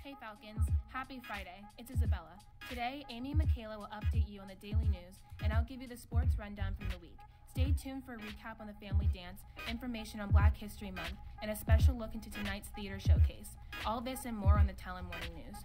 Hey Falcons, happy Friday. It's Isabella. Today, Amy and Michaela will update you on the daily news, and I'll give you the sports rundown from the week. Stay tuned for a recap on the family dance, information on Black History Month, and a special look into tonight's theater showcase. All this and more on the Talon Morning News.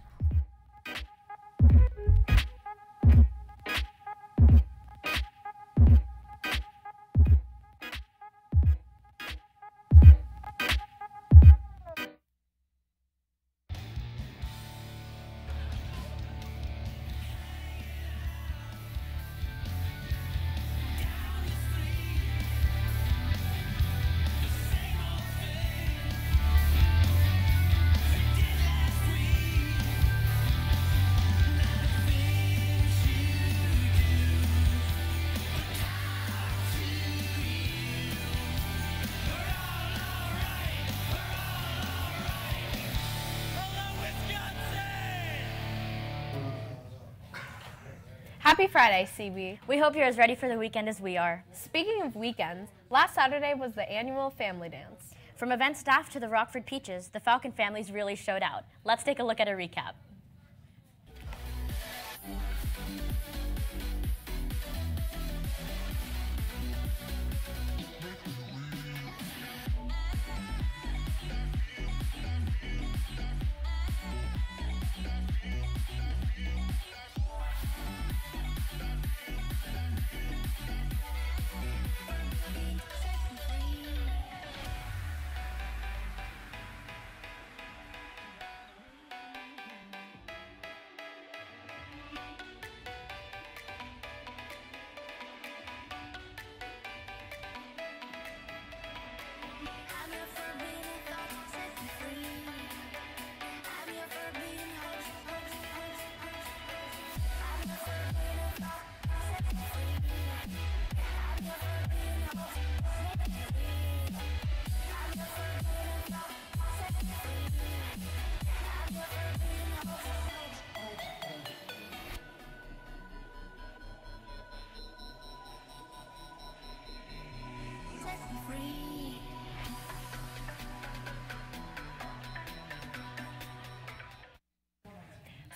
Happy Friday, CB. We hope you're as ready for the weekend as we are. Speaking of weekends, last Saturday was the annual family dance. From event staff to the Rockford Peaches, the Falcon families really showed out. Let's take a look at a recap.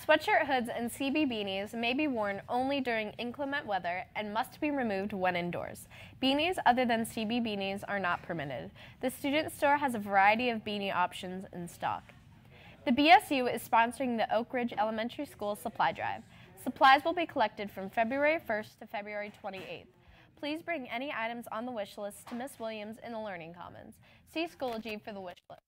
Sweatshirt hoods and CB beanies may be worn only during inclement weather and must be removed when indoors. Beanies other than CB beanies are not permitted. The student store has a variety of beanie options in stock. The BSU is sponsoring the Oak Ridge Elementary School Supply Drive. Supplies will be collected from February 1st to February 28th. Please bring any items on the wish list to Ms. Williams in the Learning Commons. See Schoology for the wish list.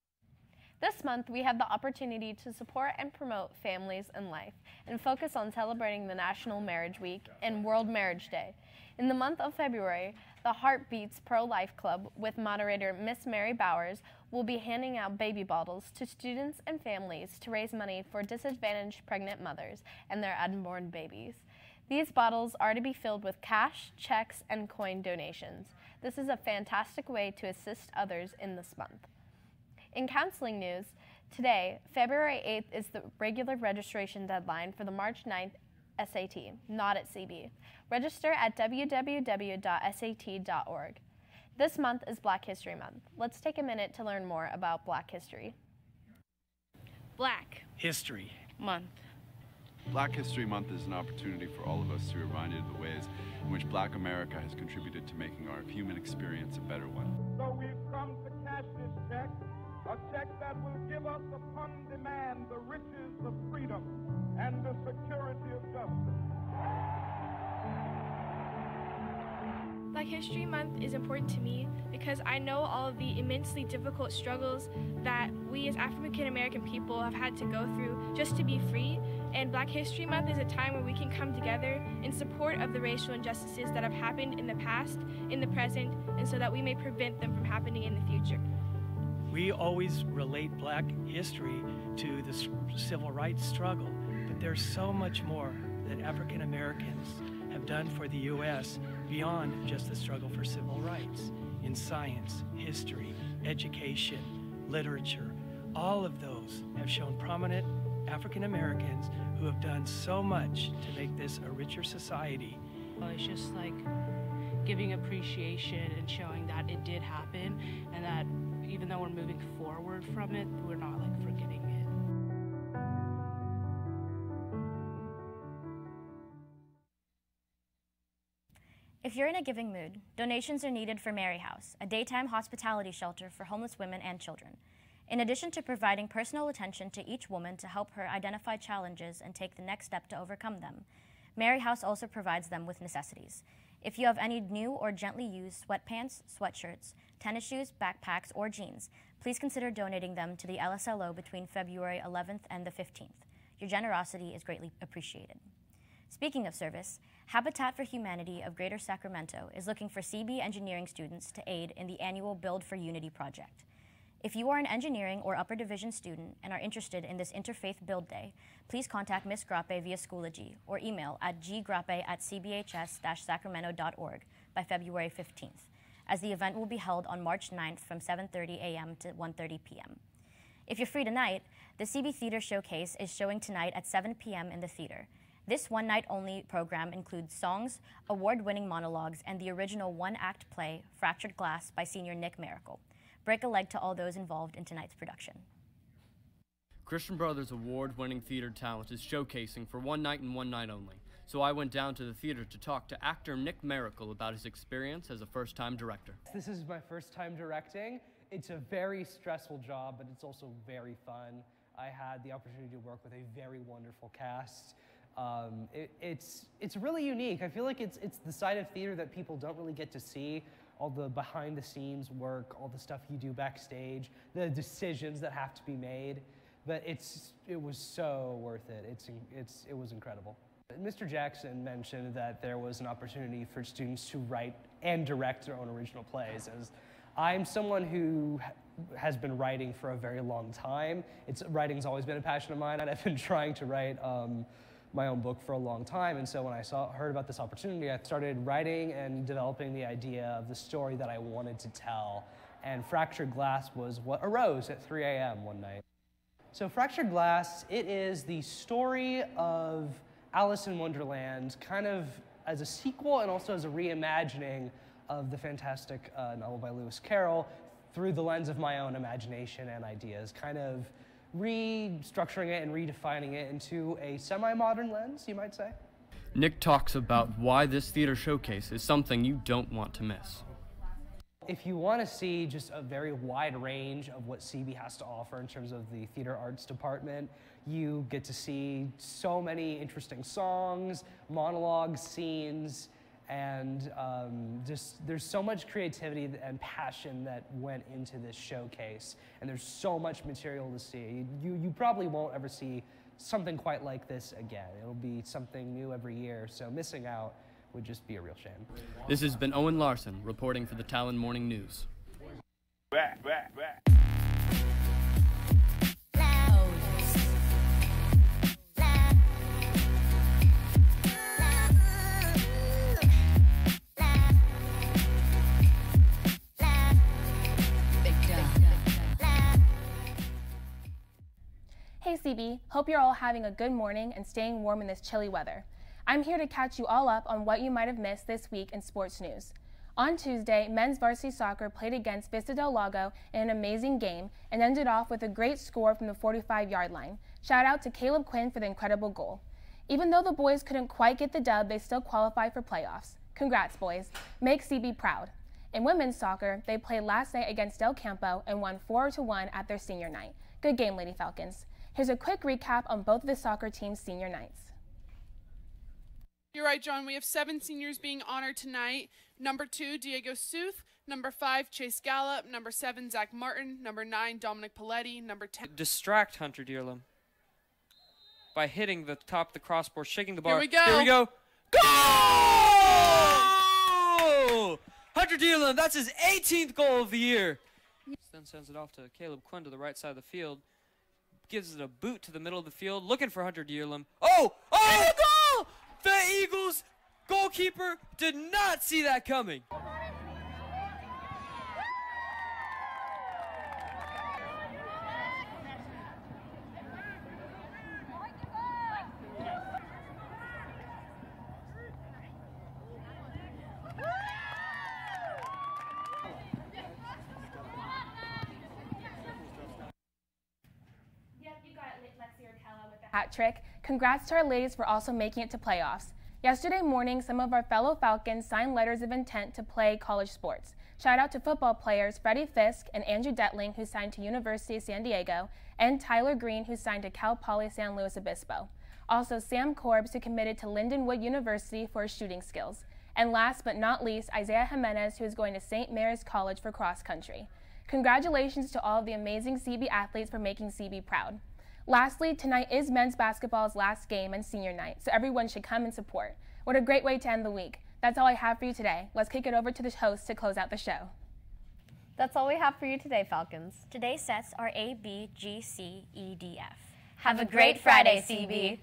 This month, we have the opportunity to support and promote families and life and focus on celebrating the National Marriage Week and World Marriage Day. In the month of February, the Heartbeats Pro-Life Club with moderator Miss Mary Bowers will be handing out baby bottles to students and families to raise money for disadvantaged pregnant mothers and their unborn babies. These bottles are to be filled with cash, checks, and coin donations. This is a fantastic way to assist others in this month. In counseling news, today, February 8th, is the regular registration deadline for the March 9th SAT, not at CB. Register at www.sat.org. This month is Black History Month. Let's take a minute to learn more about Black history. Black History Month. Black History Month is an opportunity for all of us to be reminded of the ways in which Black America has contributed to making our human experience a better one. So we've come to cash this check, a check that will give us upon demand the riches of freedom and the security of justice. Black History Month is important to me because I know all of the immensely difficult struggles that we as African American people have had to go through just to be free. And Black History Month is a time where we can come together in support of the racial injustices that have happened in the past, in the present, and so that we may prevent them from happening in the future. We always relate Black history to the civil rights struggle, but there's so much more that African Americans have done for the U.S. beyond just the struggle for civil rights. In science, history, education, literature, all of those have shown prominent African Americans who have done so much to make this a richer society. It's just like giving appreciation and showing that it did happen, and that even though we're moving forward from it, we're not like forgetting it. If you're in a giving mood, donations are needed for Mary House, a daytime hospitality shelter for homeless women and children. In addition to providing personal attention to each woman to help her identify challenges and take the next step to overcome them, Mary House also provides them with necessities. If you have any new or gently used sweatpants, sweatshirts, tennis shoes, backpacks, or jeans, please consider donating them to the LSLO between February 11th and the 15th. Your generosity is greatly appreciated. Speaking of service, Habitat for Humanity of Greater Sacramento is looking for CB engineering students to aid in the annual Build for Unity project. If you are an engineering or upper division student and are interested in this Interfaith Build Day, please contact Ms. Grappe via Schoology or email at ggrappe@cbhs-sacramento.org by February 15th, as the event will be held on March 9th from 7:30 a.m. to 1:30 p.m. If you're free tonight, the CB Theater Showcase is showing tonight at 7 p.m. in the theater. This one-night-only program includes songs, award-winning monologues, and the original one-act play, Fractured Glass, by senior Nick Miracle. Break a leg to all those involved in tonight's production. Christian Brothers award-winning theater talent is showcasing for one night and one night only. So I went down to the theater to talk to actor Nick Miracle about his experience as a first-time director. This is my first time directing. It's a very stressful job, but it's also very fun. I had the opportunity to work with a very wonderful cast. It's really unique. I feel like it's the side of theater that people don't really get to see. All the behind-the-scenes work, all the stuff you do backstage, the decisions that have to be made. But it was so worth it. It was incredible. Mr. Jackson mentioned that there was an opportunity for students to write and direct their own original plays. As I'm someone who has been writing for a very long time. Writing's always been a passion of mine, and I've been trying to write my own book for a long time, and so when I heard about this opportunity, I started writing and developing the idea of the story that I wanted to tell, and Fractured Glass was what arose at 3 a.m. one night. So Fractured Glass, it is the story of Alice in Wonderland, kind of as a sequel and also as a reimagining of the fantastic novel by Lewis Carroll through the lens of my own imagination and ideas, kind of restructuring it and redefining it into a semi-modern lens, you might say. Nick talks about why this theater showcase is something you don't want to miss. If you want to see just a very wide range of what CB has to offer in terms of the theater arts department, you get to see so many interesting songs, monologues, scenes, and there's so much creativity and passion that went into this showcase, and there's so much material to see. You probably won't ever see something quite like this again. It'll be something new every year, so missing out would just be a real shame. This has been Owen Larson reporting for the Talon Morning News. Hey CB, hope you're all having a good morning and staying warm in this chilly weather. I'm here to catch you all up on what you might have missed this week in sports news. On Tuesday, men's varsity soccer played against Vista del Lago in an amazing game and ended off with a great score from the 45-yard line. Shout out to Caleb Quinn for the incredible goal. Even though the boys couldn't quite get the dub, they still qualified for playoffs. Congrats, boys. Make CB proud. In women's soccer, they played last night against Del Campo and won 4-1 at their senior night. Good game, Lady Falcons. Here's a quick recap on both of the soccer team's senior nights. You're right, John. We have 7 seniors being honored tonight. Number 2, Diego South. Number 5, Chase Gallup. Number 7, Zach Martin. Number 9, Dominic Paletti. Number 10. Distract Hunter Dearlam by hitting the top of the crossbar, shaking the bar. Here we go. Here we go. Goal! Hunter Dearlam, that's his 18th goal of the year. Then sends it off to Caleb Quinn to the right side of the field. Gives it a boot to the middle of the field, looking for Hunter Dearlam. Oh! Oh! Goal! The Eagles goalkeeper did not see that coming. Hat trick. Congrats to our ladies for also making it to playoffs. Yesterday morning, some of our fellow Falcons signed letters of intent to play college sports. Shout out to football players Freddie Fisk and Andrew Detling, who signed to University of San Diego, and Tyler Green, who signed to Cal Poly San Luis Obispo. Also, Sam Corbs, who committed to Lindenwood University for his shooting skills. And last but not least, Isaiah Jimenez, who is going to St. Mary's College for cross country. Congratulations to all of the amazing CB athletes for making CB proud. Lastly, tonight is men's basketball's last game and senior night, so everyone should come and support. What a great way to end the week. That's all I have for you today. Let's kick it over to the host to close out the show. That's all we have for you today, Falcons. Today's sets are A, B, G, C, E, D, F. Have a great Friday, CB.